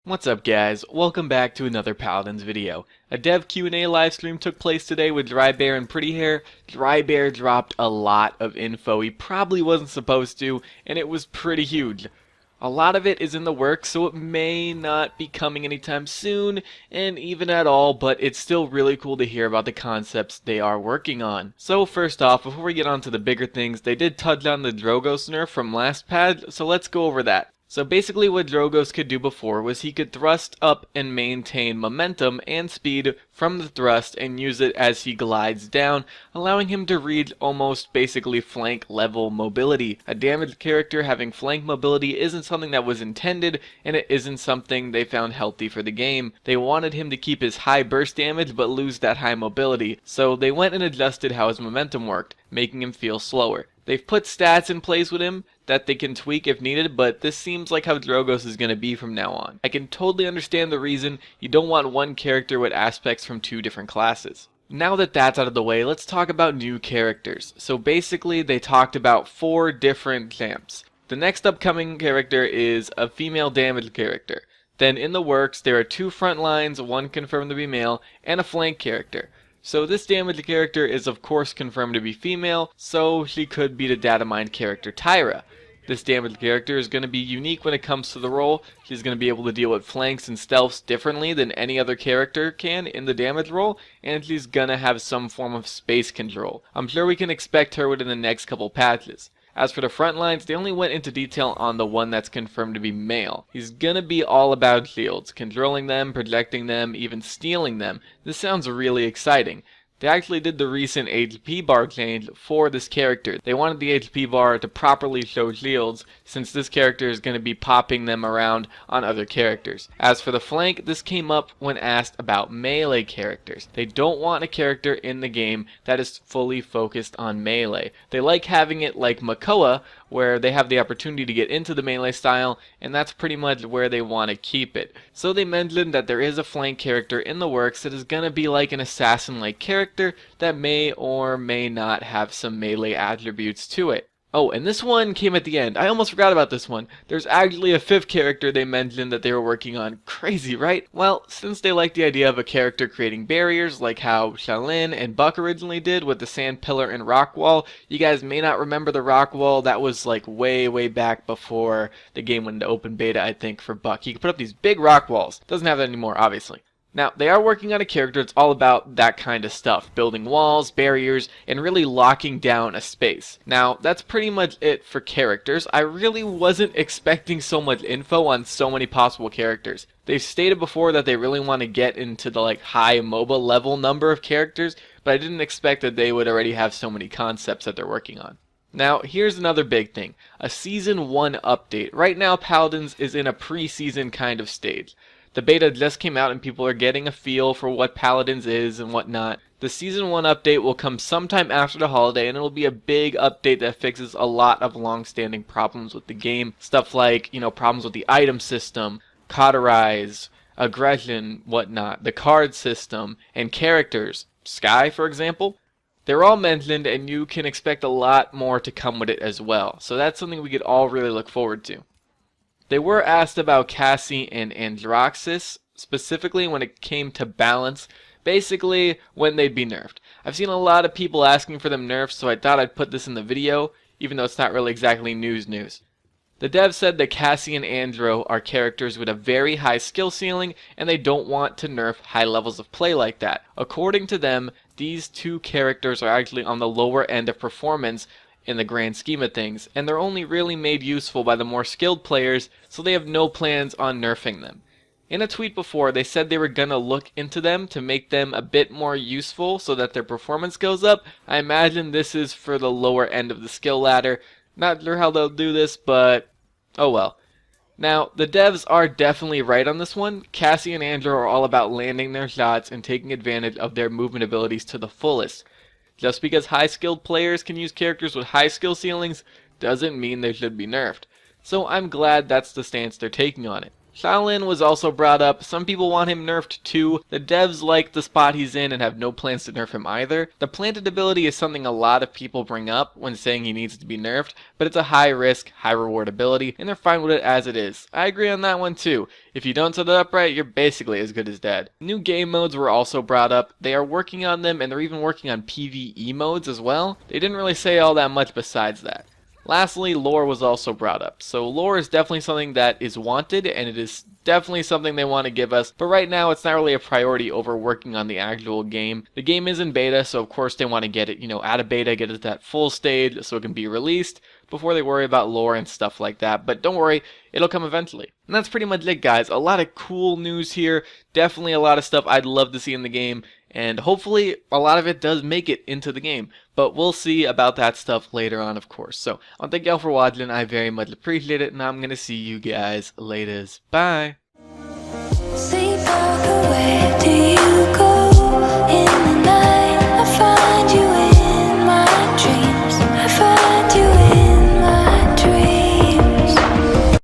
What's up guys, welcome back to another Paladins video. A dev Q&A livestream took place today with Drybear and Prettyhair. Drybear dropped a lot of info he probably wasn't supposed to, and it was pretty huge. A lot of it is in the works, so it may not be coming anytime soon, and even at all, but it's still really cool to hear about the concepts they are working on. So first off, before we get on to the bigger things, they did touch on the Drogos nerf from last patch, so let's go over that. So basically what Drogos could do before was he could thrust up and maintain momentum and speed from the thrust and use it as he glides down, allowing him to reach almost basically flank level mobility. A damaged character having flank mobility isn't something that was intended, and it isn't something they found healthy for the game. They wanted him to keep his high burst damage but lose that high mobility, so they went and adjusted how his momentum worked, making him feel slower. They've put stats in place with him that they can tweak if needed, but this seems like how Drogos is going to be from now on. I can totally understand the reason you don't want one character with aspects from two different classes. Now that that's out of the way, let's talk about new characters. So basically they talked about 4 different champs. The next upcoming character is a female damage character. Then in the works there are 2 front lines, 1 confirmed to be male, and a flank character. So this damage character is of course confirmed to be female, so she could be the data mined character Tyra. This damage character is going to be unique when it comes to the role. She's going to be able to deal with flanks and stealths differently than any other character can in the damage role, and she's going to have some form of space control. I'm sure we can expect her within the next couple patches. As for the front lines, they only went into detail on the one that's confirmed to be male. He's gonna be all about shields, controlling them, projecting them, even stealing them. This sounds really exciting. They actually did the recent HP bar change for this character. They wanted the HP bar to properly show shields, since this character is going to be popping them around on other characters. As for the flank, this came up when asked about melee characters. They don't want a character in the game that is fully focused on melee. They like having it like Makoa, where they have the opportunity to get into the melee style, and that's pretty much where they want to keep it. So they mentioned that there is a flank character in the works that is going to be like an assassin-like character that may or may not have some melee attributes to it. Oh, and this one came at the end. I almost forgot about this one. There's actually a 5th character they mentioned that they were working on. Crazy, right? Well, since they like the idea of a character creating barriers like how Shaolin and Buck originally did with the sand pillar and rock wall, you guys may not remember the rock wall. That was like way back before the game went into open beta, I think, for Buck. He could put up these big rock walls. Doesn't have that anymore, obviously. Now, they are working on a character that's all about that kind of stuff, building walls, barriers, and really locking down a space. Now, that's pretty much it for characters. I really wasn't expecting so much info on so many possible characters. They've stated before that they really want to get into the high MOBA level number of characters, but I didn't expect that they would already have so many concepts that they're working on. Now, here's another big thing, a Season 1 update. Right now, Paladins is in a pre-season kind of stage. The beta just came out and people are getting a feel for what Paladins is and whatnot. The Season 1 update will come sometime after the holiday, and it'll be a big update that fixes a lot of long-standing problems with the game. Stuff like, problems with the item system, cauterize, aggression, whatnot, the card system, and characters. Sky, for example. They're all mentioned, and you can expect a lot more to come with it as well. So that's something we could all really look forward to. They were asked about Cassie and Androxus, specifically when it came to balance, basically when they'd be nerfed. I've seen a lot of people asking for them nerfed, so I thought I'd put this in the video, even though it's not really exactly news. The dev said that Cassie and Andro are characters with a very high skill ceiling, and they don't want to nerf high levels of play like that. According to them, these 2 characters are actually on the lower end of performance in the grand scheme of things, and they're only really made useful by the more skilled players, so they have no plans on nerfing them. In a tweet before, they said they were gonna look into them to make them a bit more useful so that their performance goes up. I imagine this is for the lower end of the skill ladder. Not sure how they'll do this, but oh well. Now, the devs are definitely right on this one. Cassie and Andrew are all about landing their shots and taking advantage of their movement abilities to the fullest. Just because high-skilled players can use characters with high skill ceilings doesn't mean they should be nerfed. So I'm glad that's the stance they're taking on it. Shaolin was also brought up. Some people want him nerfed too. The devs like the spot he's in and have no plans to nerf him either. The planted ability is something a lot of people bring up when saying he needs to be nerfed, but it's a high risk, high reward ability, and they're fine with it as it is. I agree on that one too. If you don't set it up right, you're basically as good as dead. New game modes were also brought up. They are working on them, and they're even working on PvE modes as well. They didn't really say all that much besides that. Lastly, lore was also brought up. So lore is definitely something that is wanted, and it is definitely something they want to give us, but right now it's not really a priority over working on the actual game. The game is in beta, so of course they want to get it, out of beta, get it to that full stage so it can be released before they worry about lore and stuff like that. But don't worry, it'll come eventually. And that's pretty much it, guys. A lot of cool news here. Definitely a lot of stuff I'd love to see in the game, and hopefully a lot of it does make it into the game. But we'll see about that stuff later on, of course. So, I'll thank y'all for watching. I very much appreciate it, and I'm going to see you guys later. Bye! Sleep, where do you go?